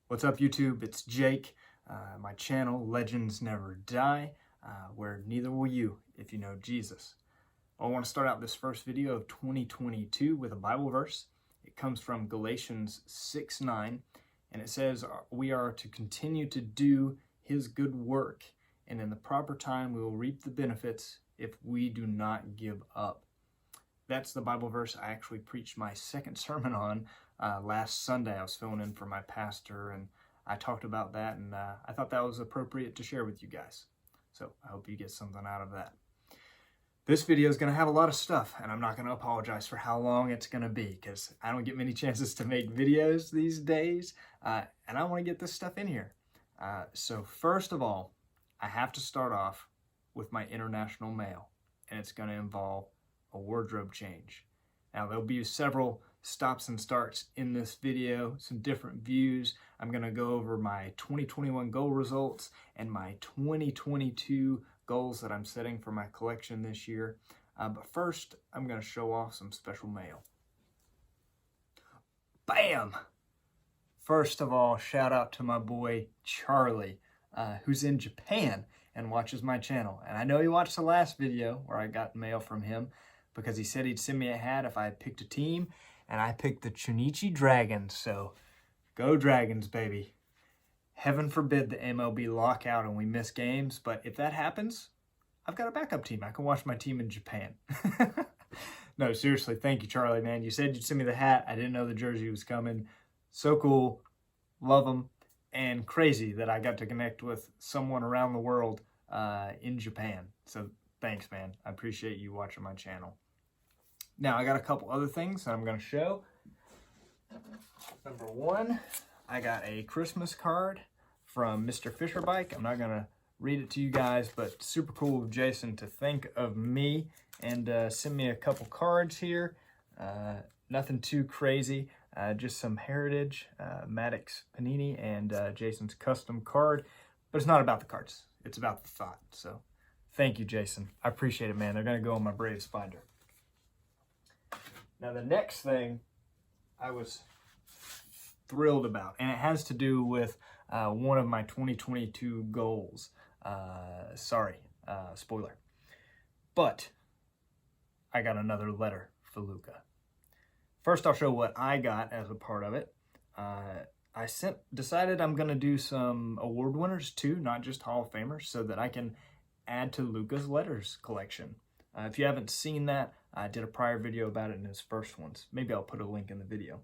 What's up, YouTube? It's Jake. My channel, Legends Never Die, where neither will you if you know Jesus. I want to start out this first video of 2022 with a Bible verse. It comes from Galatians 6:9, and it says, we are to continue to do His good work, and in the proper time we will reap the benefits if we do not give up. That's the Bible verse I actually preached my second sermon on last Sunday. I was filling in for my pastor, and I talked about that, and I thought that was appropriate to share with you guys. So I hope you get something out of that. This video is going to have a lot of stuff, and I'm not going to apologize for how long it's going to be, because I don't get many chances to make videos these days, and I want to get this stuff in here. So first of all, I have to start off with my international mail, and it's going to involve a wardrobe change. Now, there'll be several stops and starts in this video, some different views. I'm going to go over my 2021 goal results and my 2022 goals that I'm setting for my collection this year. But first, I'm going to show off some special mail. Bam! First of all, shout out to my boy Charlie, who's in Japan and watches my channel. And I know he watched the last video where I got mail from him, because he said he'd send me a hat if I had picked a team, and I picked the Chunichi Dragons, so go Dragons, baby. Heaven forbid the MLB lockout and we miss games, but if that happens, I've got a backup team. I can watch my team in Japan. No, seriously, thank you, Charlie, man. You said you'd send me the hat. I didn't know the jersey was coming. So cool. Love them. And crazy that I got to connect with someone around the world in Japan. So thanks, man. I appreciate you watching my channel. Now, I got a couple other things that I'm going to show. Number one, I got a Christmas card from Mr. Fisher Bike. I'm not going to read it to you guys, but super cool of Jason to think of me and send me a couple cards here. Nothing too crazy, just some Heritage, Maddox Panini, and Jason's custom card. But it's not about the cards. It's about the thought. So thank you, Jason. I appreciate it, man. They're going to go in my Braves binder. Now, the next thing I was thrilled about, and it has to do with one of my 2022 goals. Spoiler. But I got another letter for Luka. First, I'll show what I got as a part of it. Decided I'm going to do some award winners too, not just Hall of Famers, so that I can add to Luka's letters collection. If you haven't seen that, I did a prior video about it in his first ones. Maybe I'll put a link in the video.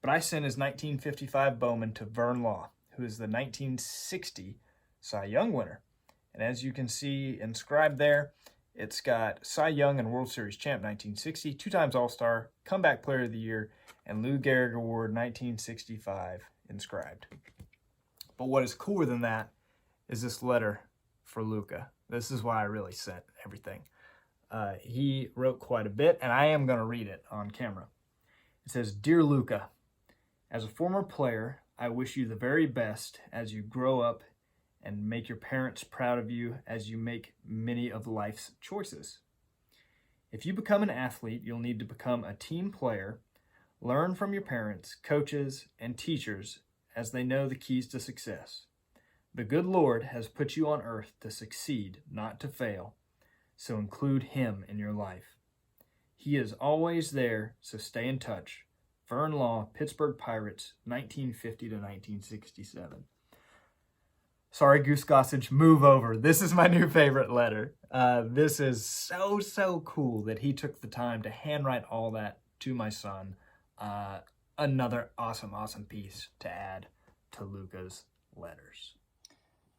But I sent his 1955 Bowman to Vern Law, who is the 1960 Cy Young winner. And as you can see inscribed there, it's got Cy Young and World Series champ 1960, 2 times All-Star, Comeback Player of the Year, and Lou Gehrig Award 1965 inscribed. But what is cooler than that is this letter for Luka. This is why I really sent everything. He wrote quite a bit, and I am going to read it on camera. It says, "Dear Luka, as a former player, I wish you the very best as you grow up and make your parents proud of you as you make many of life's choices. If you become an athlete, you'll need to become a team player, learn from your parents, coaches, and teachers, as they know the keys to success. The good Lord has put you on earth to succeed, not to fail. So include Him in your life. He is always there, so stay in touch. Vern Law, Pittsburgh Pirates, 1950 to 1967. Sorry, Goose Gossage, move over. This is my new favorite letter. This is so cool that he took the time to handwrite all that to my son. Another awesome piece to add to Luka's letters.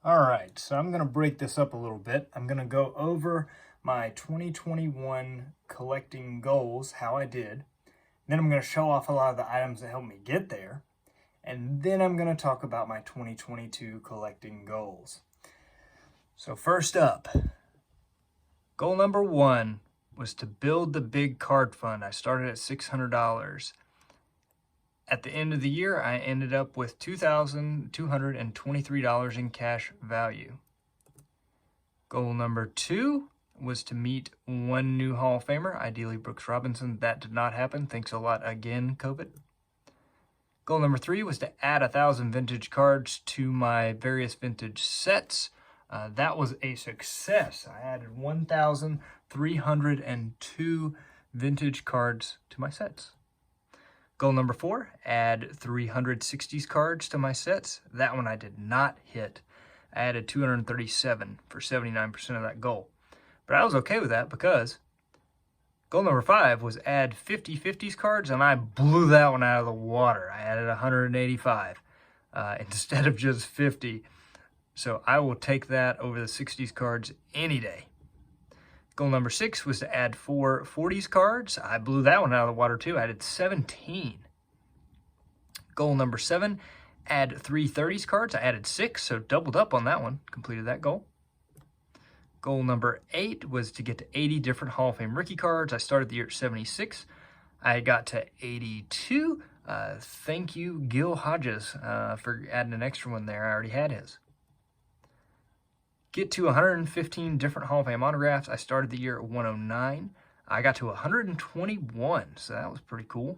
All right, so I'm going to break this up a little bit. I'm going to go over my 2021 collecting goals, how I did. Then I'm going to show off a lot of the items that helped me get there. And then I'm going to talk about my 2022 collecting goals. So first up, goal number 1 was to build the big card fund. I started at $600. At the end of the year, I ended up with $2,223 in cash value. Goal number 2 was to meet 1 new Hall of Famer, ideally Brooks Robinson. That did not happen. Thanks a lot again, COVID. Goal number 3 was to add 1,000 vintage cards to my various vintage sets. That was a success. I added 1,302 vintage cards to my sets. Goal number 4, add 360s cards to my sets. That one I did not hit. I added 237 for 79% of that goal. But I was okay with that because goal number 5 was add 50 50s cards, and I blew that one out of the water. I added 185 instead of just 50. So I will take that over the 60s cards any day. Goal number 6 was to add 4 40s cards. I blew that one out of the water too. I added 17. Goal number 7, add 3 30s cards. I added 6, so doubled up on that one. Completed that goal. Goal number 8 was to get to 80 different Hall of Fame rookie cards. I started the year at 76. I got to 82. Thank you, Gil Hodges, for adding an extra one there. I already had his. Get to 115 different Hall of Fame autographs. I started the year at 109. I got to 121, so that was pretty cool.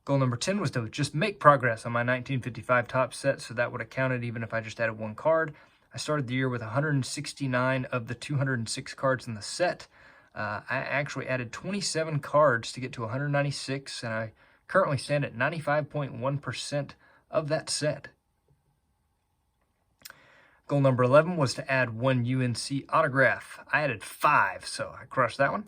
Goal number 10 was to just make progress on my 1955 top set, so that would have counted even if I just added 1 card. I started the year with 169 of the 206 cards in the set. I actually added 27 cards to get to 196, and I currently stand at 95.1% of that set. Goal number 11 was to add 1 UNC autograph. I added 5, so I crushed that one.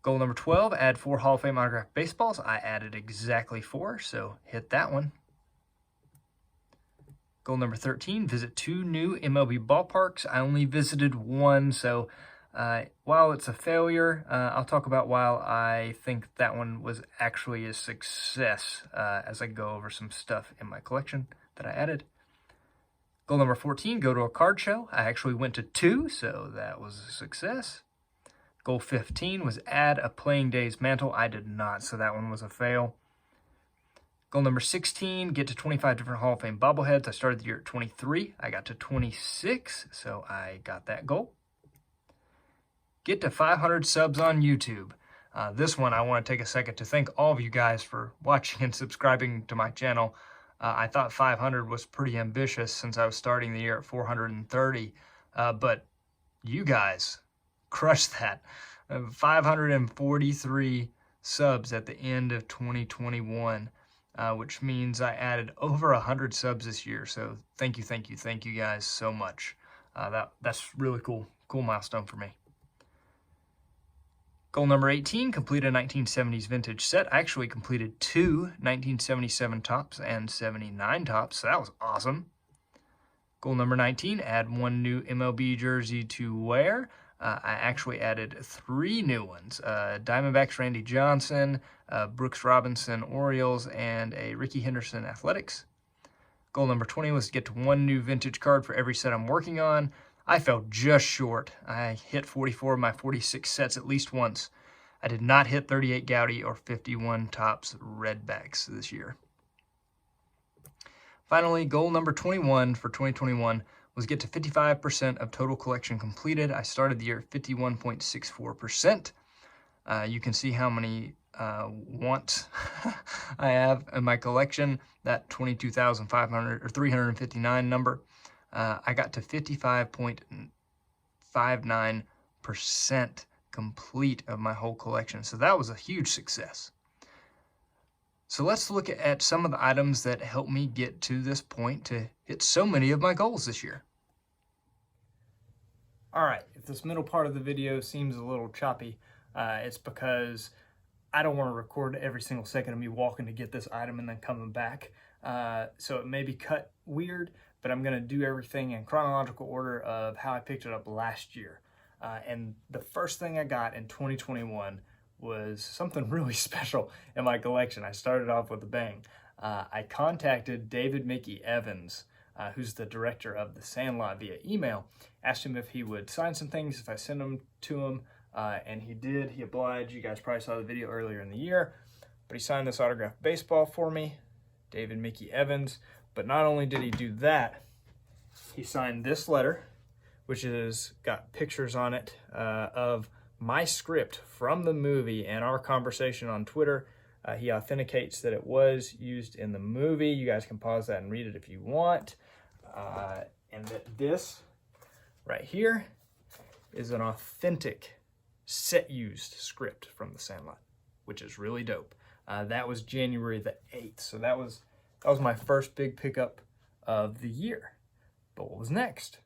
Goal number 12, add 4 Hall of Fame autograph baseballs. I added exactly 4, so hit that one. Goal number 13, visit 2 new MLB ballparks. I only visited 1, so while it's a failure, I'll talk about why I think that one was actually a success as I go over some stuff in my collection that I added. Goal number 14, go to a card show. I actually went to 2, so that was a success. Goal 15 was add a Playing Days mantle. I did not, so that one was a fail. Goal number 16, get to 25 different Hall of Fame bobbleheads. I started the year at 23. I got to 26, so I got that goal. Get to 500 subs on YouTube. This one, I want to take a second to thank all of you guys for watching and subscribing to my channel. I thought 500 was pretty ambitious since I was starting the year at 430, but you guys crushed that. 543 subs at the end of 2021. Which means I added over 100 subs this year. So thank you guys so much. That's really cool milestone for me. Goal number 18, complete a 1970s vintage set. I actually completed 2 1977 tops and 79 tops, so that was awesome. Goal number 19, add 1 new MLB jersey to wear. I actually added 3 new ones, Diamondbacks Randy Johnson, Brooks Robinson Orioles, and a Ricky Henderson Athletics. Goal number 20 was to get to 1 new vintage card for every set I'm working on. I fell just short. I hit 44 of my 46 sets at least once. I did not hit 38 Gaudy or 51 Topps Redbacks this year. Finally, goal number 21 for 2021 was get to 55% of total collection completed. I started the year at 51.64%. You can see how many wants I have in my collection, that 22,500 or 359 number. I got to 55.59% complete of my whole collection. So that was a huge success. So let's look at some of the items that helped me get to this point to hit so many of my goals this year. All right, if this middle part of the video seems a little choppy, it's because I don't want to record every single second of me walking to get this item and then coming back. So it may be cut weird, but I'm going to do everything in chronological order of how I picked it up last year. And the first thing I got in 2021 was something really special in my collection. I started off with a bang. I contacted David Mickey Evans, who's the director of the Sandlot, via email, asked him if he would sign some things if I send them to him, and he did. He obliged. You guys probably saw the video earlier in the year, but he signed this autographed baseball for me, David Mickey Evans. But not only did he do that, he signed this letter, which has got pictures on it of my script from the movie and our conversation on Twitter He authenticates that it was used in the movie. You guys can pause that and read it if you want. And that this right here is an authentic set used script from the Sandlot, which is really dope. That was January the 8th. So that was my first big pickup of the year. But what was next?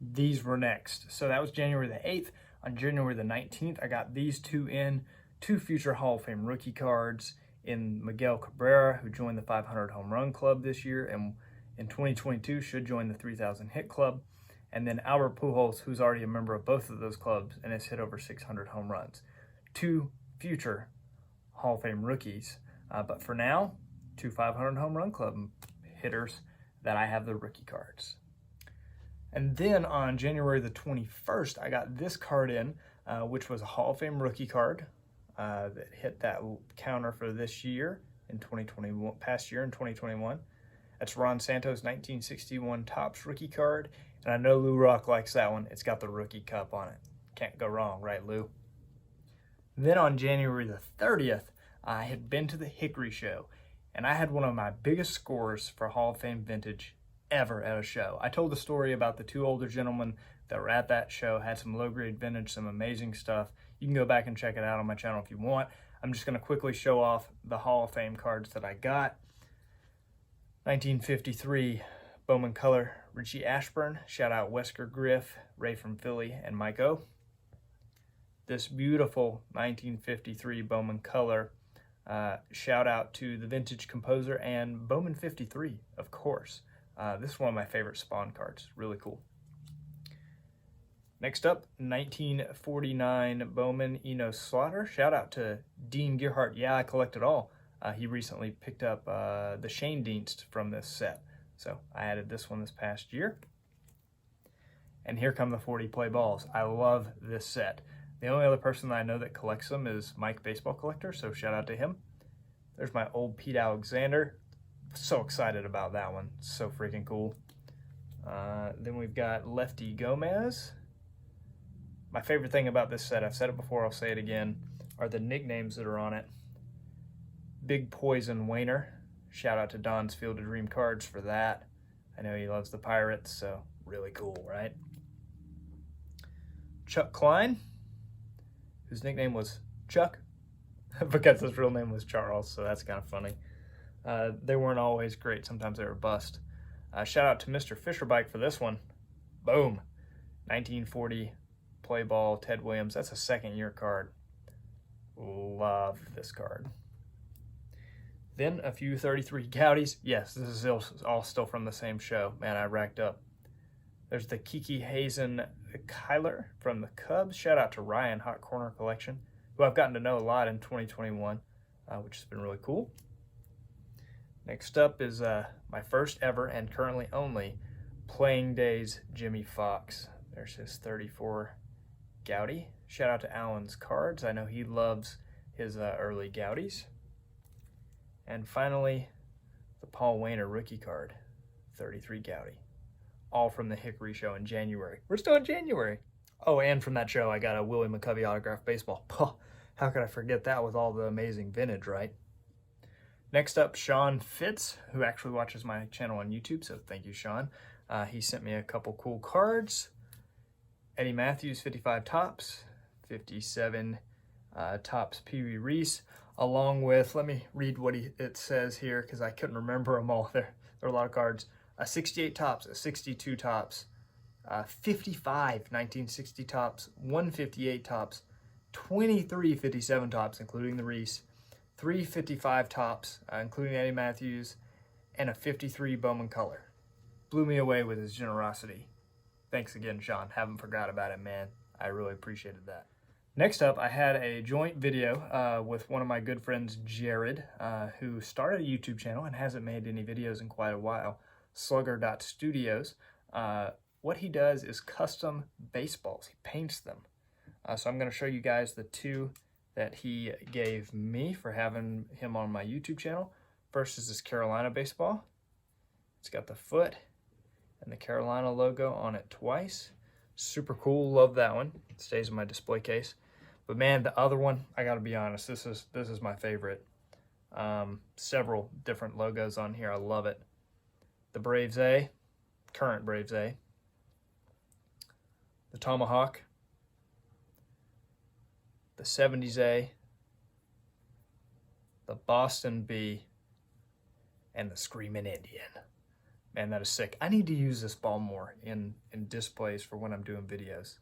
These were next. So that was January the 8th. On January the 19th, I got these two future Hall of Fame rookie cards in Miguel Cabrera, who joined the 500 home run club this year, and in 2022 should join the 3,000 hit club. And then Albert Pujols, who's already a member of both of those clubs and has hit over 600 home runs. Two future Hall of Fame rookies. But for now, two 500 home run club hitters that I have the rookie cards. And then on January the 21st, I got this card in, which was a Hall of Fame rookie card that hit that counter for this year in 2021, past year in 2021. That's Ron Santos' 1961 Topps rookie card. And I know Lou Rock likes that one. It's got the rookie cup on it. Can't go wrong, right, Lou? Then on January the 30th, I had been to the Hickory Show, and I had one of my biggest scores for Hall of Fame vintage ever at a show. I told the story about the two older gentlemen that were at that show, had some low-grade vintage, some amazing stuff. You can go back and check it out on my channel if you want. I'm just going to quickly show off the Hall of Fame cards that I got. 1953 Bowman Color, Richie Ashburn. Shout out Wesker Griff, Ray from Philly, and Mike O. This beautiful 1953 Bowman Color. Shout out to the vintage composer and Bowman 53, of course. This is one of my favorite Spawn cards. Really cool. Next up, 1949 Bowman Enos Slaughter. Shout out to Dean Gearhart. Yeah, I collect it all. He recently picked up the Shane Dienst from this set. So I added this one this past year. And here come the 40 play balls. I love this set. The only other person that I know that collects them is Mike Baseball Collector, so shout out to him. There's my old Pete Alexander. So excited about that one. So freaking cool. Then we've got Lefty Gomez. My favorite thing about this set, I've said it before, I'll say it again, are the nicknames that are on it. Big Poison Wainer. Shout out to Don's Field of Dream Cards for that. I know he loves the Pirates, so really cool, right? Chuck Klein, whose nickname was Chuck, because his real name was Charles, so that's kind of funny. They weren't always great. Sometimes they were bust. Shout out to Mr. Fisherbike for this one. Boom. 1940 play ball, Ted Williams. That's a second-year card. Love this card. Then a few 33 Goudies. Yes, this is all still from the same show. Man, I racked up. There's the Kiki Hazen Kyler from the Cubs. Shout out to Ryan, Hot Corner Collection, who I've gotten to know a lot in 2021, which has been really cool. Next up is my first ever and currently only Playing Days Jimmy Fox. There's his 34 Goudie. Shout out to Alan's Cards. I know he loves his early Goudies. And finally, the Paul Wainer rookie card, 33 Goudie. All from the Hickory Show in January. We're still in January. Oh, and from that show, I got a Willie McCovey autographed baseball. How could I forget that with all the amazing vintage, right? Next up, Sean Fitz, who actually watches my channel on YouTube, so thank you, Sean. He sent me a couple cool cards. Eddie Matthews, 55 Topps, 57 Topps Pee Wee Reese, along with, let me read what it says here because I couldn't remember them all. There are a lot of cards. 68 Topps, 62 Topps, 55 1960 Topps, 158 Topps, 23 57 Topps, including the Reese, 3 55 Topps, including Eddie Matthews, and a 53 Bowman Color. Blew me away with his generosity. Thanks again, Sean. Haven't forgot about it, man. I really appreciated that. Next up, I had a joint video with one of my good friends, Jared, who started a YouTube channel and hasn't made any videos in quite a while, Slugger.studios. What he does is custom baseballs. He paints them. So I'm going to show you guys the two that he gave me for having him on my YouTube channel. First is this Carolina baseball. It's got the foot and the Carolina logo on it twice. Super cool. Love that one. It stays in my display case. But man, the other one, I gotta be honest, this is my favorite. Several different logos on here. I love it. The Braves A, current Braves A. The Tomahawk. The 70s A. The Boston B. And the Screaming Indian. Man, that is sick. I need to use this ball more in displays for when I'm doing videos.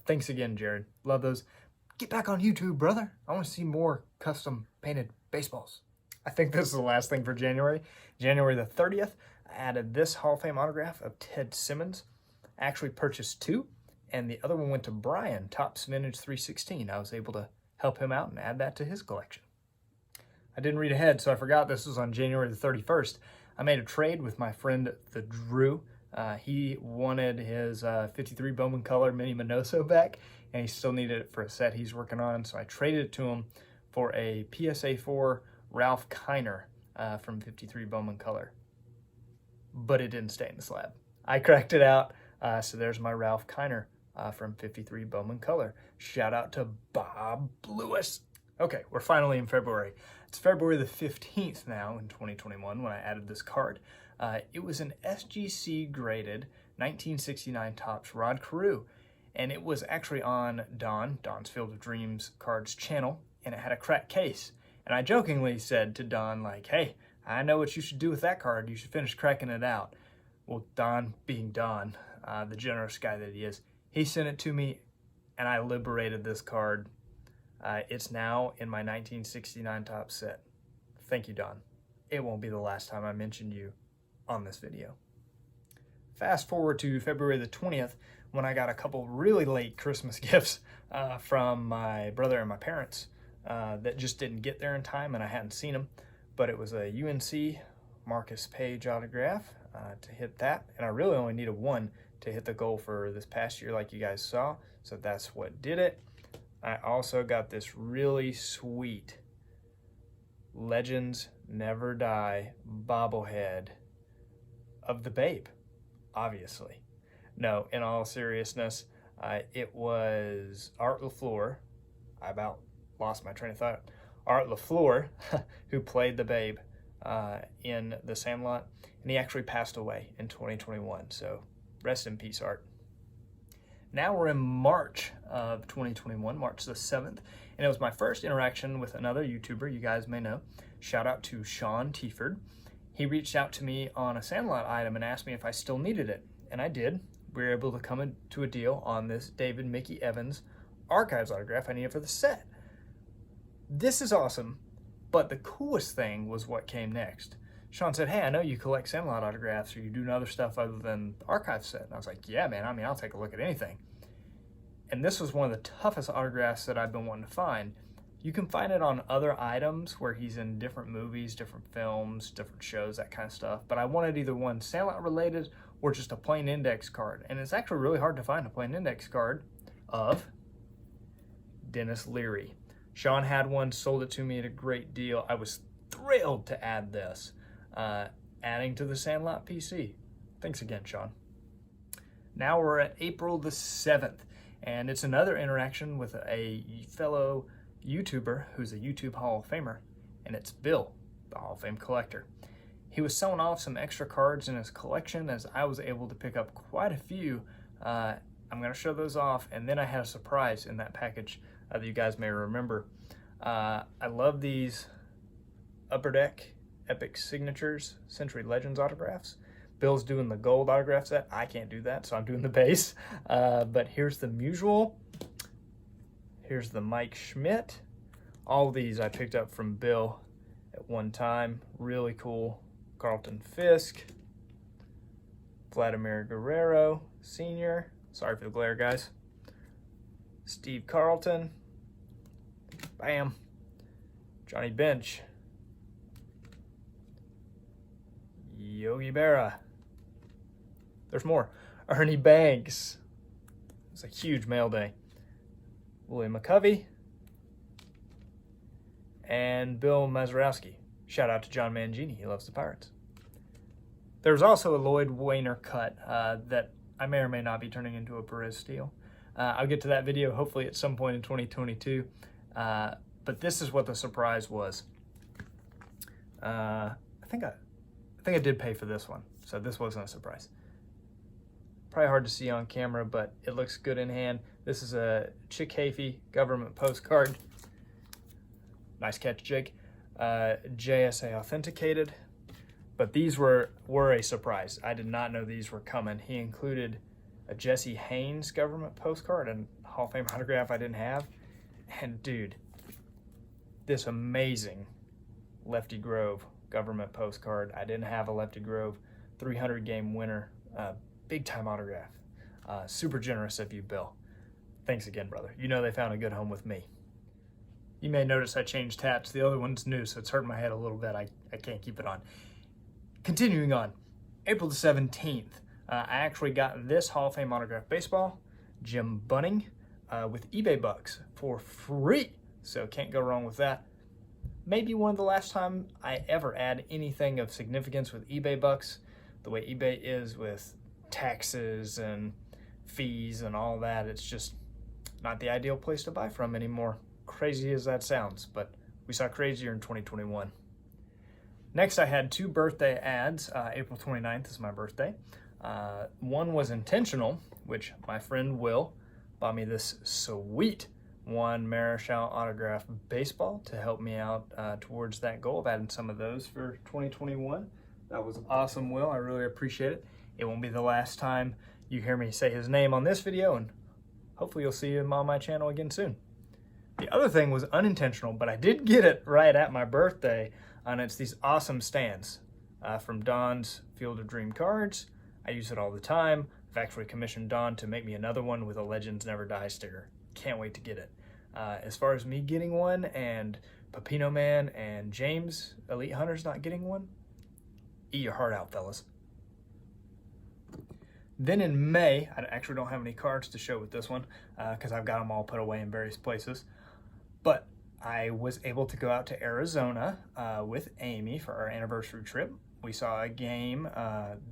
Thanks again, Jared. Love those. Get back on YouTube, brother. I want to see more custom painted baseballs. I think this is the last thing for January. January the 30th, I added this Hall of Fame autograph of Ted Simmons. I actually purchased 2, and the other one went to Brian, Topps Vintage 316. I was able to help him out and add that to his collection. I didn't read ahead, so I forgot this was on January the 31st. I made a trade with my friend, the Drew. He wanted his 53 Bowman Color Mini Minoso back, and he still needed it for a set he's working on, so I traded it to him for a PSA 4 Ralph Kiner from 53 Bowman Color. But it didn't stay in the slab. I cracked it out, so there's my Ralph Kiner from 53 Bowman Color. Shout out to Bob Lewis. Okay, we're finally in February. It's February the 15th now in 2021 when I added this card. It was an SGC graded 1969 Topps Rod Carew, and it was actually on Don's Field of Dreams cards channel, and it had a cracked case. And I jokingly said to Don, like, hey, I know what you should do with that card. You should finish cracking it out. Well, Don, being Don, the generous guy that he is, he sent it to me, and I liberated this card. It's now in my 1969 Topps set. Thank you, Don. It won't be the last time I mention you on this video. Fast forward to February the 20th when I got a couple really late Christmas gifts from my brother and my parents that just didn't get there in time, and I hadn't seen them. But it was a UNC Marcus Page autograph to hit that, and I really only needed 1 to hit the goal for this past year like you guys saw, so that's what did it. I also got this really sweet Legends Never Die bobblehead of the Babe, obviously. No, in all seriousness, it was Art LaFleur. I about lost my train of thought. Art LaFleur, who played the Babe in the Sandlot, and he actually passed away in 2021, so rest in peace, Art. Now we're in March of 2021, March the 7th, and it was my first interaction with another YouTuber you guys may know. Shout out to Sean Tieford. He reached out to me on a Sandlot item and asked me if I still needed it, and I did. We were able to come into a deal on this David Mickey Evans Archives autograph I needed for the set. This is awesome, but the coolest thing was what came next. Sean said, hey, I know you collect Sandlot autographs or you do other stuff other than the archive set. And I was like, yeah, man, I mean, I'll take a look at anything. And this was one of the toughest autographs that I've been wanting to find. You can find it on other items where he's in different movies, different films, different shows, that kind of stuff. But I wanted either one Sandlot related or just a plain index card. And it's actually really hard to find a plain index card of Dennis Leary. Sean had one, sold it to me at a great deal. I was thrilled to add this. Adding to the Sandlot PC. Thanks again, Sean. Now we're at April the 7th, and it's another interaction with a fellow YouTuber who's a YouTube Hall of Famer, and it's Bill, the Hall of Fame collector. He was selling off some extra cards in his collection as I was able to pick up quite a few. I'm going to show those off, and then I had a surprise in that package that you guys may remember. I love these Upper Deck Epic Signatures Century Legends autographs. Bill's doing the gold autograph set. I can't do that, so I'm doing the base. But here's the Musial. Here's the Mike Schmidt. All of these I picked up from Bill at one time. Really cool. Carlton Fisk. Vladimir Guerrero Sr. Sorry for the glare, guys. Steve Carlton. Bam. Johnny Bench. Yogi Berra. There's more. Ernie Banks. It's a huge mail day. William McCovey. And Bill Mazeroski. Shout out to John Mangini. He loves the Pirates. There's also a Lloyd Wayner cut that I may or may not be turning into a Perez Steel. I'll get to that video hopefully at some point in 2022. But this is what the surprise was. I think I did pay for this one, so this wasn't a surprise. Probably hard to see on camera, but it looks good in hand. This is a Chick Hafey government postcard. Nice catch, Jake. JSA authenticated, but these were a surprise. I did not know these were coming. He included a Jesse Haynes government postcard and Hall of Fame autograph I didn't have. And dude, this amazing Lefty Grove government postcard. I didn't have a Lefty Grove 300 game winner. Big time autograph. Super generous of you, Bill. Thanks again, brother. You know they found a good home with me. You may notice I changed hats. The other one's new, so it's hurting my head a little bit. I can't keep it on. Continuing on, April the 17th, I actually got this Hall of Fame autograph baseball, Jim Bunning, with eBay bucks for free. So can't go wrong with that. Maybe one of the last time I ever add anything of significance with eBay bucks. The way eBay is with taxes and fees and all that, it's just not the ideal place to buy from anymore. Crazy as that sounds, but we saw crazier in 2021. Next, I had two birthday ads. April 29th is my birthday. One was intentional, which my friend Will bought me this sweet Juan Marichal autograph baseball to help me out towards that goal of adding some of those for 2021. That was awesome, Will. I really appreciate it. It won't be the last time you hear me say his name on this video, and hopefully you'll see him on my channel again soon. The other thing was unintentional, but I did get it right at my birthday, and it's these awesome stands from Don's Field of Dream cards. I use it all the time. I've actually commissioned Don to make me another one with a Legends Never Die sticker. Can't wait to get it. As far as me getting one and Pepino Man and James Elite Hunters not getting one, eat your heart out, fellas. Then in May, I actually don't have any cards to show with this one because I've got them all put away in various places. But I was able to go out to Arizona with Amy for our anniversary trip. We saw a game,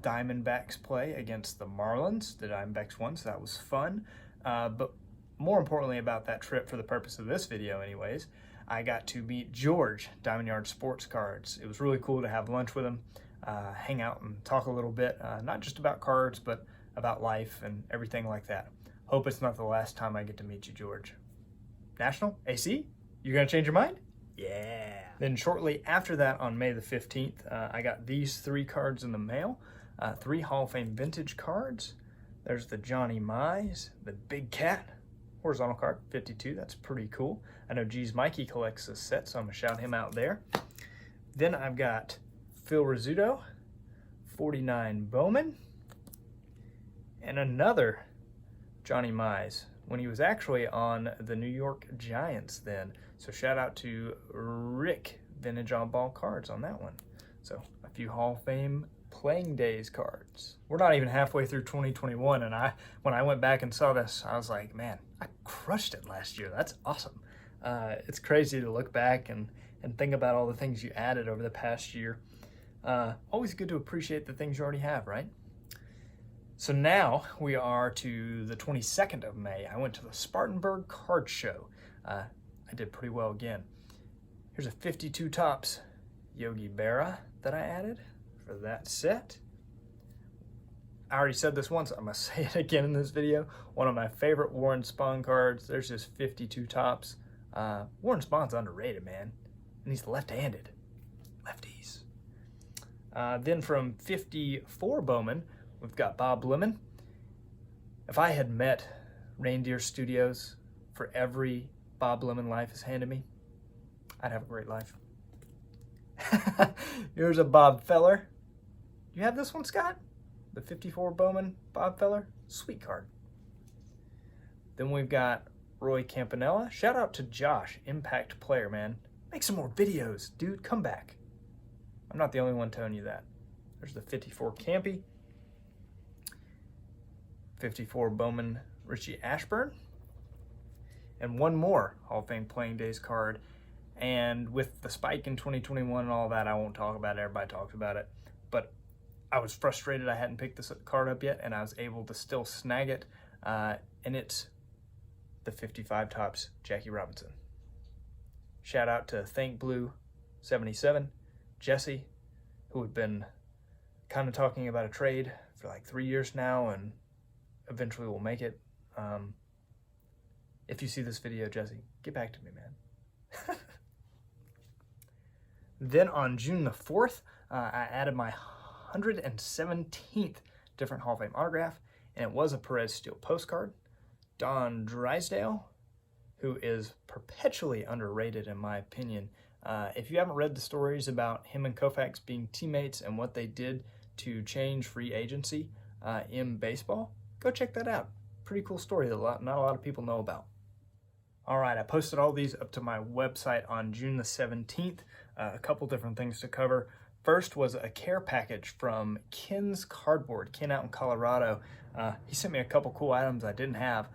Diamondbacks play against the Marlins. The Diamondbacks won, so that was fun. But more importantly about that trip, for the purpose of this video anyways, I got to meet George, Diamond Yard Sports Cards. It was really cool to have lunch with him, hang out and talk a little bit, not just about cards, but about life and everything like that. Hope it's not the last time I get to meet you, George. National? AC? You gonna change your mind? Yeah. Then shortly after that, on May the 15th, I got these three cards in the mail. 3 Hall of Fame vintage cards. There's the Johnny Mize, the Big Cat, horizontal card, 52. That's pretty cool. I know G's Mikey collects this set, so I'm gonna shout him out there. Then I've got Phil Rizzuto, 49 Bowman, and another Johnny Mize when he was actually on the New York Giants then. So shout out to Rick, Vintage On Ball Cards on that one. So a few Hall of Fame playing days cards. We're not even halfway through 2021, and when I went back and saw this, I was like, man, I crushed it last year. That's awesome. It's crazy to look back and think about all the things you added over the past year. Always good to appreciate the things you already have, right? So now we are to the 22nd of May. I went to the Spartanburg Card Show. I did pretty well again. Here's a 52 Topps Yogi Berra that I added for that set. I already said this once, I'm gonna say it again in this video. One of my favorite Warren Spahn cards. There's this 52 Topps. Warren Spahn's underrated, man. And he's left-handed. Lefties. Then from 54 Bowman, we've got Bob Lemon. If I had met Reindeer Studios for every Bob Lemon life has handed me, I'd have a great life. Here's a Bob Feller. You have this one, Scott? The 54 Bowman Bob Feller? Sweet card. Then we've got Roy Campanella. Shout out to Josh, Impact player, man. Make some more videos, dude. Come back. I'm not the only one telling you that. There's the 54 Campy. 54 Bowman Richie Ashburn. And one more Hall of Fame Playing Days card. And with the spike in 2021 and all that, I won't talk about it. Everybody talks about it. But I was frustrated I hadn't picked this card up yet, and I was able to still snag it. And it's the 55 Topps Jackie Robinson. Shout out to Thank Blue 77, Jesse, who we've been kind of talking about a trade for like 3 years now, and eventually we'll make it. If you see this video, Jesse, get back to me, man. Then on June the 4th, I added my 117th different Hall of Fame autograph, and it was a Perez Steel postcard. Don Drysdale, who is perpetually underrated in my opinion. If you haven't read the stories about him and Koufax being teammates and what they did to change free agency in baseball, go check that out. Pretty cool story that not a lot of people know about. All right, I posted all these up to my website on June the 17th. A couple different things to cover. First was a care package from Ken's Cardboard. Ken out in Colorado. He sent me a couple cool items I didn't have.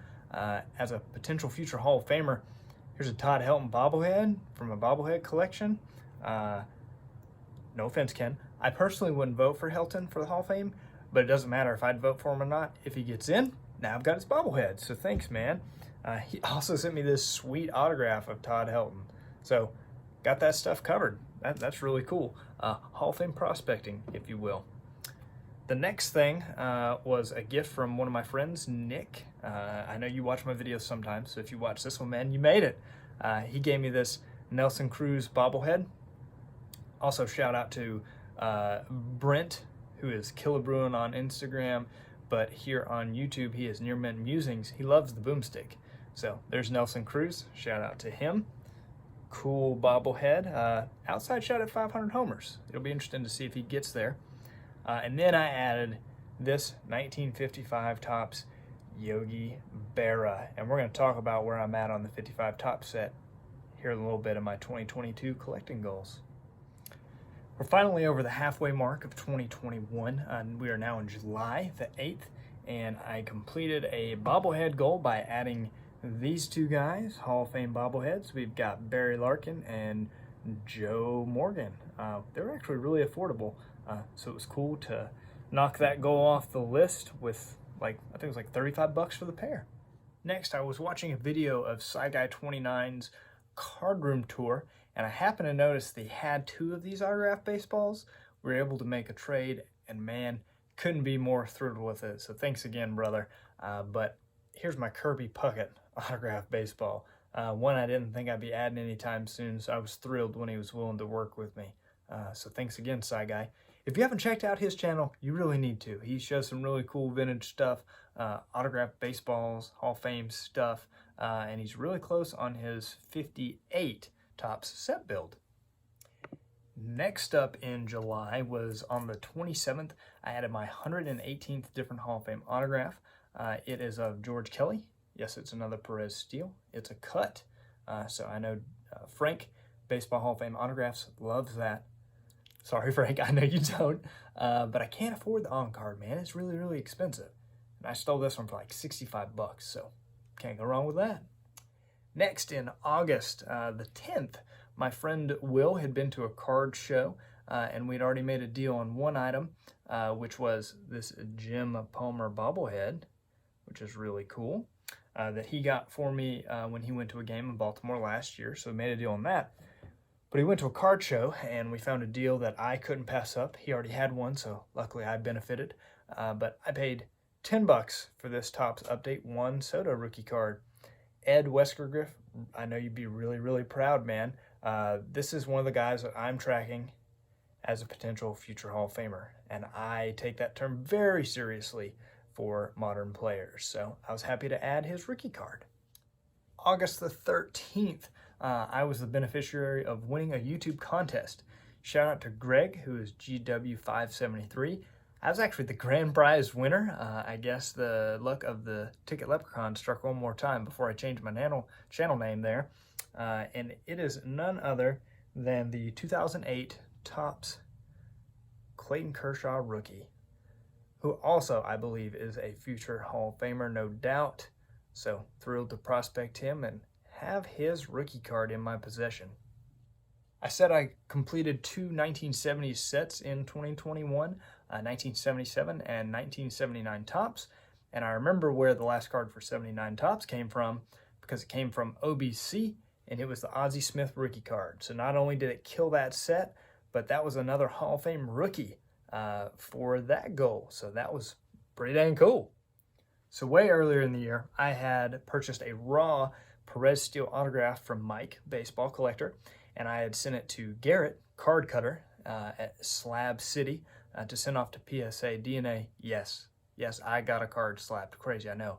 As a potential future Hall of Famer, here's a Todd Helton bobblehead from a bobblehead collection. No offense, Ken. I personally wouldn't vote for Helton for the Hall of Fame, but it doesn't matter if I'd vote for him or not. If he gets in, now I've got his bobblehead, so thanks, man. He also sent me this sweet autograph of Todd Helton. So, got that stuff covered. That's really cool. Hall of Fame prospecting, if you will. The next thing was a gift from one of my friends, Nick. I know you watch my videos sometimes, so if you watch this one, man, you made it. He gave me this Nelson Cruz bobblehead. Also, shout out to Brent, who is KILLEBREW on Instagram, but here on YouTube, he is Near Mint Musings. He loves the boomstick. So there's Nelson Cruz. Shout out to him. Cool bobblehead. Outside shot at 500 homers. It'll be interesting to see if he gets there. And then I added this 1955 Topps Yogi Berra. And we're going to talk about where I'm at on the 55 Topps set here in a little bit of my 2022 collecting goals. We're finally over the halfway mark of 2021. And we are now in July the 8th. And I completed a bobblehead goal by adding these two guys, Hall of Fame bobbleheads. We've got Barry Larkin and Joe Morgan. They were actually really affordable. So it was cool to knock that goal off the list with I think it was like 35 bucks for the pair. Next, I was watching a video of SciGuy29's card room tour, and I happened to notice they had 2 of these autographed baseballs. We were able to make a trade, and man, couldn't be more thrilled with it. So thanks again, brother. But here's my Kirby Puckett autographed baseball. One I didn't think I'd be adding anytime soon, so I was thrilled when he was willing to work with me. So thanks again, SciGuy. If you haven't checked out his channel, you really need to. He shows some really cool vintage stuff, autographed baseballs, Hall of Fame stuff, and he's really close on his 58 Topps set build. Next up in July was on the 27th, I added my 118th different Hall of Fame autograph. It is of George Kelly. Yes, it's another Perez Steel. It's a cut. So I know Frank, Baseball Hall of Fame Autographs, loves that. Sorry, Frank, I know you don't. But I can't afford the on-card, man. It's really, really expensive. And I stole this one for like 65 bucks, so can't go wrong with that. Next, in August the 10th, my friend Will had been to a card show, and we'd already made a deal on one item, which was this Jim Palmer bobblehead, which is really cool, that he got for me when he went to a game in Baltimore last year, so we made a deal on that. But he went to a card show, and we found a deal that I couldn't pass up. He already had one, so luckily I benefited. But I paid 10 bucks for this Topps Update 1 Soto rookie card. Ed Weskergriff, I know you'd be really, really proud, man. This is one of the guys that I'm tracking as a potential future Hall of Famer, and I take that term very seriously for modern players. So I was happy to add his rookie card. August the 13th, I was the beneficiary of winning a YouTube contest. Shout out to Greg, who is GW573. I was actually the grand prize winner. I guess the luck of the Ticket Leprechaun struck one more time before I changed my channel name there. And it is none other than the 2008 Topps Clayton Kershaw rookie, who also, I believe, is a future Hall of Famer, no doubt. So thrilled to prospect him and have his rookie card in my possession. I said I completed 2 1970s sets in 2021, 1977 and 1979 Topps. And I remember where the last card for 79 Topps came from, because it came from OBC, and it was the Ozzie Smith rookie card. So not only did it kill that set, but that was another Hall of Fame rookie for that goal. So that was pretty dang cool. So way earlier in the year, I had purchased a raw Perez Steel autograph from Mike, baseball collector, and I had sent it to Garrett, card cutter, at Slab City to send off to PSA DNA. Yes, I got a card slabbed. Crazy, I know.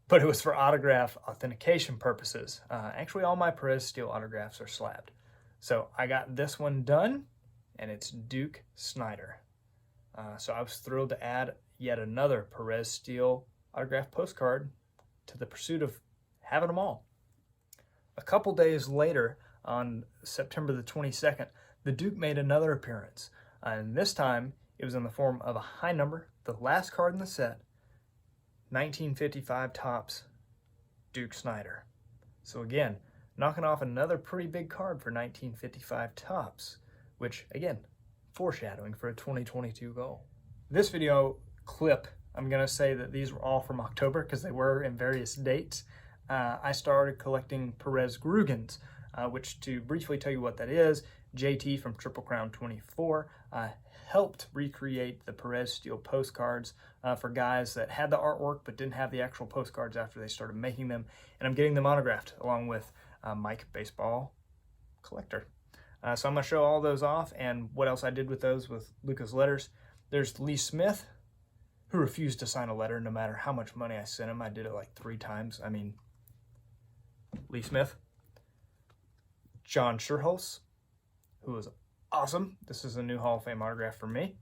But it was for autograph authentication purposes. Actually, all my Perez Steel autographs are slabbed. So I got this one done, and it's Duke Snider. So I was thrilled to add yet another Perez Steel autograph postcard to the pursuit of having them all. A couple days later, on September the 22nd, the Duke made another appearance. And this time, it was in the form of a high number, the last card in the set, 1955 Topps Duke Snider. So again, knocking off another pretty big card for 1955 Topps, which again, foreshadowing for a 2022 goal. This video clip, I'm gonna say that these were all from October because they were in various dates. I started collecting Perez Grugans, which, to briefly tell you what that is, JT from Triple Crown 24 helped recreate the Perez Steel postcards for guys that had the artwork but didn't have the actual postcards after they started making them. And I'm getting them autographed along with Mike, baseball collector. So I'm going to show all those off and what else I did with those with LUKA'S letters. There's Lee Smith, who refused to sign a letter no matter how much money I sent him. I did it like 3 times. I mean, Lee Smith. John Schuerholz, who was awesome. This is a new Hall of Fame autograph for me.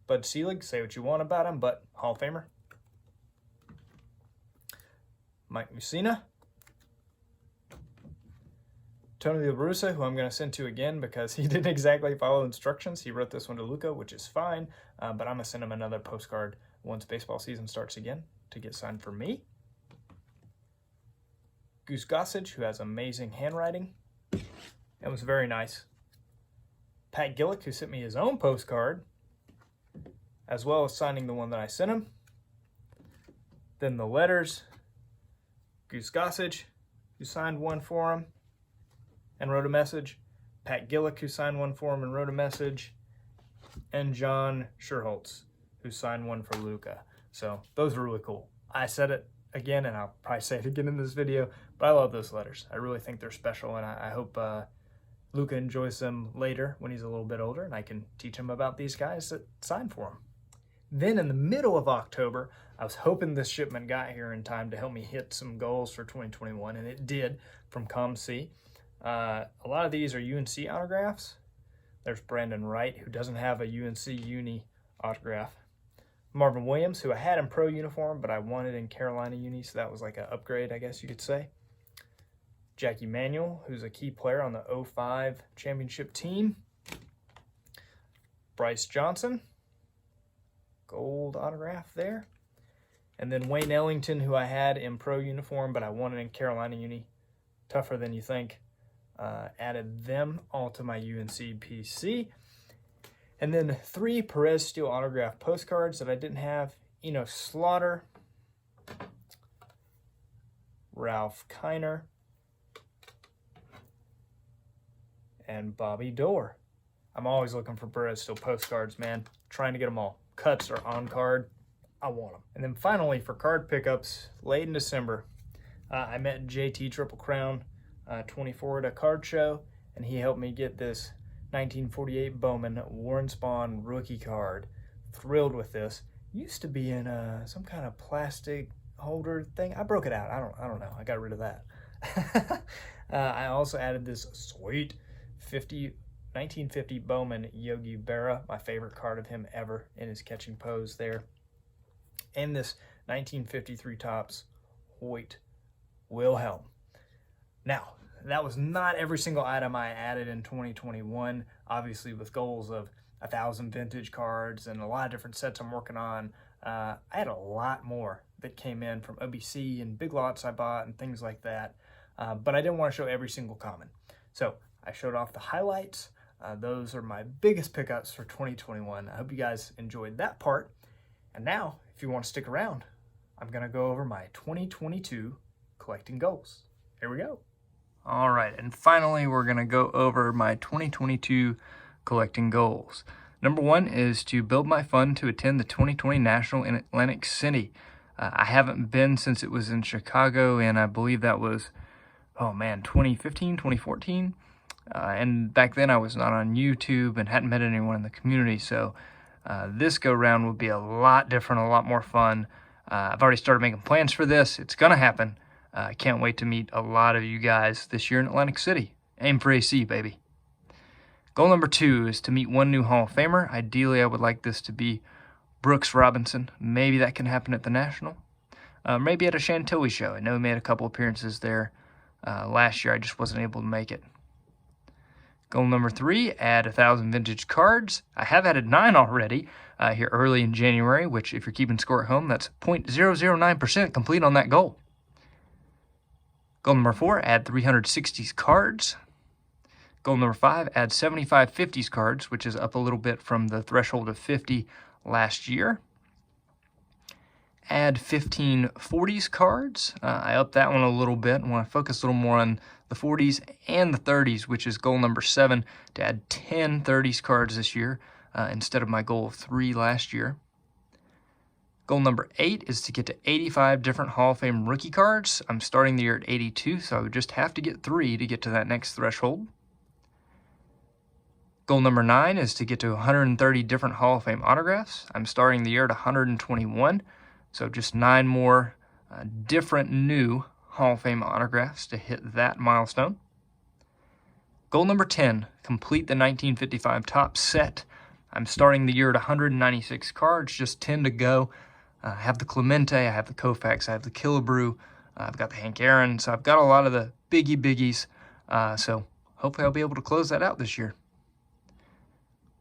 Bud Selig, say what you want about him, but Hall of Famer. Mike Mussina. Tony La Russa, who I'm going to send to again because he didn't exactly follow instructions. He wrote this one to Luka, which is fine, but I'm going to send him another postcard once baseball season starts again to get signed for me. Goose Gossage, who has amazing handwriting. It was very nice. Pat Gillick, who sent me his own postcard, as well as signing the one that I sent him. Then the letters. Goose Gossage, who signed one for him and wrote a message. Pat Gillick, who signed one for him and wrote a message. And John Schuerholz, who signed one for Luka. So those were really cool. I said it again, and I'll probably say it again in this video, but I love those letters. I really think they're special, and I hope Luka enjoys them later when he's a little bit older, and I can teach him about these guys that signed for him. Then in the middle of October, I was hoping this shipment got here in time to help me hit some goals for 2021, and it did from ComC. A lot of these are UNC autographs. There's Brandon Wright, who doesn't have a UNC Uni autograph. Marvin Williams, who I had in pro uniform, but I wanted in Carolina Uni, so that was like an upgrade, I guess you could say. Jackie Manuel, who's a key player on the 05 championship team. Bryce Johnson, gold autograph there. And then Wayne Ellington, who I had in pro uniform, but I wanted in Carolina Uni. Tougher than you think. Added them all to my UNC PC. And then 3 Perez Steel autograph postcards that I didn't have. Eno Slaughter, Ralph Kiner, and Bobby Doerr. I'm always looking for Perez Steel postcards, man. Trying to get them all. Cuts are on card. I want them. And then finally, for card pickups, late in December, I met JT Triple Crown 24 at a card show, and he helped me get this 1948 Bowman Warren Spahn rookie card. Thrilled with this. Used to be in some kind of plastic holder thing. I broke it out. I don't know. I got rid of that. I also added this sweet 1950 Bowman Yogi Berra, my favorite card of him ever in his catching pose there. And this 1953 Topps Hoyt Wilhelm. Now, that was not every single item I added in 2021, obviously with goals of 1,000 vintage cards and a lot of different sets I'm working on. I had a lot more that came in from OBC and big lots I bought and things like that, but I didn't want to show every single common. So I showed off the highlights. Those are my biggest pickups for 2021. I hope you guys enjoyed that part. And now, if you want to stick around, I'm going to go over my 2022 collecting goals. Here we go. All right, and finally, we're going to go over my 2022 collecting goals. Number 1 is to build my fund to attend the 2020 National in Atlantic City. I haven't been since it was in Chicago, and I believe that was, 2015, 2014. And back then I was not on YouTube and hadn't met anyone in the community, so this go-round will be a lot different, a lot more fun. I've already started making plans for this. It's going to happen. I can't wait to meet a lot of you guys this year in Atlantic City. Aim for AC, baby. Goal number 2 is to meet one new Hall of Famer. Ideally, I would like this to be Brooks Robinson. Maybe that can happen at the National. Maybe at a Chantilly show. I know he made a couple appearances there last year. I just wasn't able to make it. Goal number 3, add 1,000 vintage cards. I have added 9 already here early in January, which if you're keeping score at home, that's 0.009% complete on that goal. Goal number 4, add 360s cards. Goal number 5, add 75 50s cards, which is up a little bit from the threshold of 50 last year. Add 15 40s cards. I upped that one a little bit. I want to focus a little more on the 40s and the 30s, which is goal number 7, to add 10 30s cards this year instead of my goal of 3 last year. Goal number 8 is to get to 85 different Hall of Fame rookie cards. I'm starting the year at 82, so I would just have to get 3 to get to that next threshold. Goal number 9 is to get to 130 different Hall of Fame autographs. I'm starting the year at 121, so just 9 more different new Hall of Fame autographs to hit that milestone. Goal number 10, complete the 1955 top set. I'm starting the year at 196 cards, just 10 to go. I have the Clemente, I have the Koufax, I have the Killebrew, I've got the Hank Aaron, so I've got a lot of the biggies, so hopefully I'll be able to close that out this year.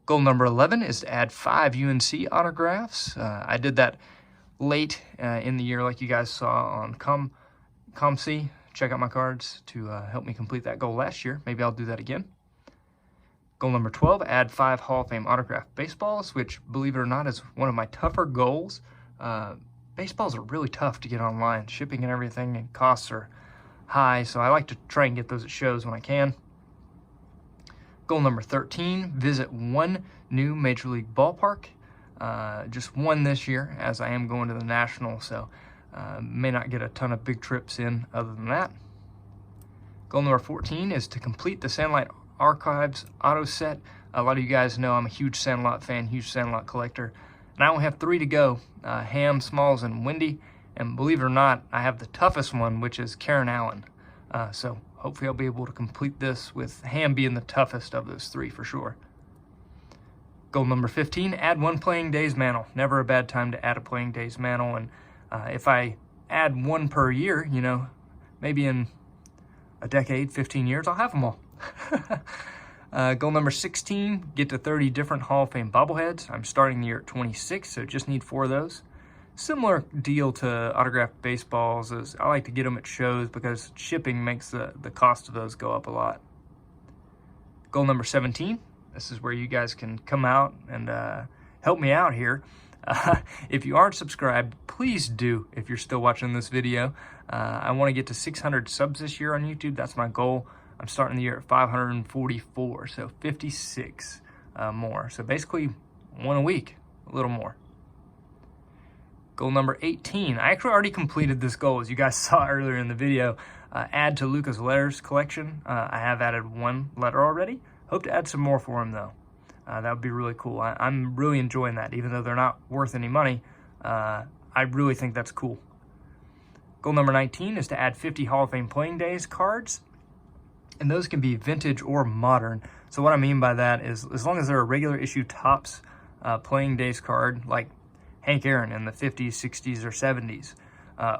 Goal number 11 is to add 5 UNC autographs. I did that late in the year like you guys saw on ComC. Check out my cards to help me complete that goal last year. Maybe I'll do that again. Goal number 12, add 5 Hall of Fame autographed baseballs, which, believe it or not, is one of my tougher goals. Baseballs are really tough to get online. Shipping and everything and costs are high, so I like to try and get those at shows when I can. Goal number 13, visit one new Major League ballpark. Just one this year, as I am going to the National, so may not get a ton of big trips in other than that. Goal number 14 is to complete the SANDLOT Archives auto set. A lot of you guys know I'm a huge SANDLOT fan, huge SANDLOT collector. And I only have 3 to go, Ham, Smalls, and Wendy. And believe it or not, I have the toughest one, which is Karen Allen. So hopefully I'll be able to complete this with Ham being the toughest of those 3 for sure. Goal number 15, add 1 Playing Days mantle. Never a bad time to add a Playing Days mantle. And if I add 1 per year, you know, maybe in a decade, 15 years, I'll have them all. Goal number 16, get to 30 different Hall of Fame bobbleheads. I'm starting the year at 26, so just need 4 of those. Similar deal to autographed baseballs, as I like to get them at shows because shipping makes the cost of those go up a lot. Goal number 17, this is where you guys can come out and help me out here. If you aren't subscribed, please do if you're still watching this video. I want to get to 600 subs this year on YouTube. That's my goal. I'm starting the year at 544, so 56 more. So basically 1 a week, a little more. Goal number 18. I actually already completed this goal, as you guys saw earlier in the video. Add to LUKA'S letters collection. I have added 1 letter already. Hope to add some more for him, though. That would be really cool. I'm really enjoying that, even though they're not worth any money. I really think that's cool. Goal number 19 is to add 50 Hall of Fame Playing Days cards. And those can be vintage or modern. So what I mean by that is, as long as they're a regular issue Topps Playing Days card, like Hank Aaron in the 50s, 60s, or 70s,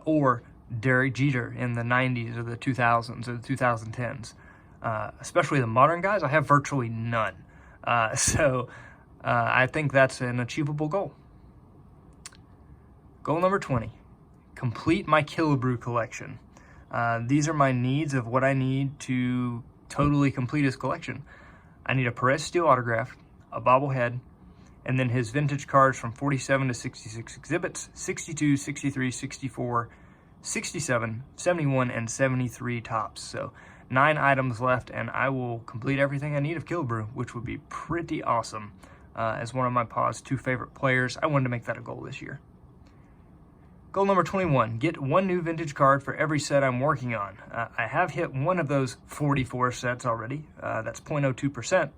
or Derek Jeter in the 90s or the 2000s or the 2010s. Especially the modern guys, I have virtually none. So I think that's an achievable goal. Goal number 20, complete my Killebrew collection. These are my needs of what I need to totally complete his collection. I need a Perez Steel autograph, a bobblehead, and then his vintage cards from 47 to 66 exhibits, 62, 63, 64, 67, 71, and 73 tops. So 9 items left, and I will complete everything I need of KILLEBREW, which would be pretty awesome. As one of my paw's 2 favorite players, I wanted to make that a goal this year. Goal number 21, get 1 new vintage card for every set I'm working on. I have hit one of those 44 sets already. That's 0.02%.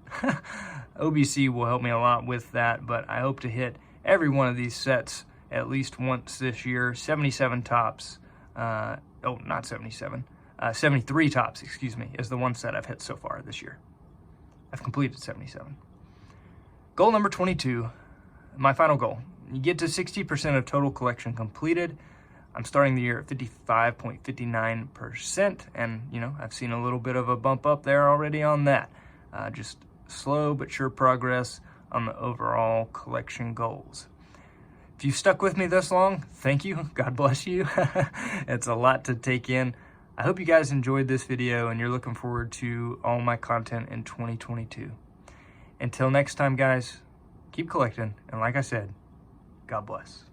OBC will help me a lot with that, but I hope to hit every one of these sets at least once this year. 77 tops. Not 77. 73 tops, excuse me, is the one set I've hit so far this year. I've completed 77. Goal number 22, my final goal. You get to 60% of total collection completed. I'm starting the year at 55.59%, and you know, I've seen a little bit of a bump up there already on that. Just slow but sure progress on the overall collection goals. If you've stuck with me this long, thank you. God bless you. It's a lot to take in. I hope you guys enjoyed this video and you're looking forward to all my content in 2022. Until next time, guys, keep collecting. And like I said, God bless.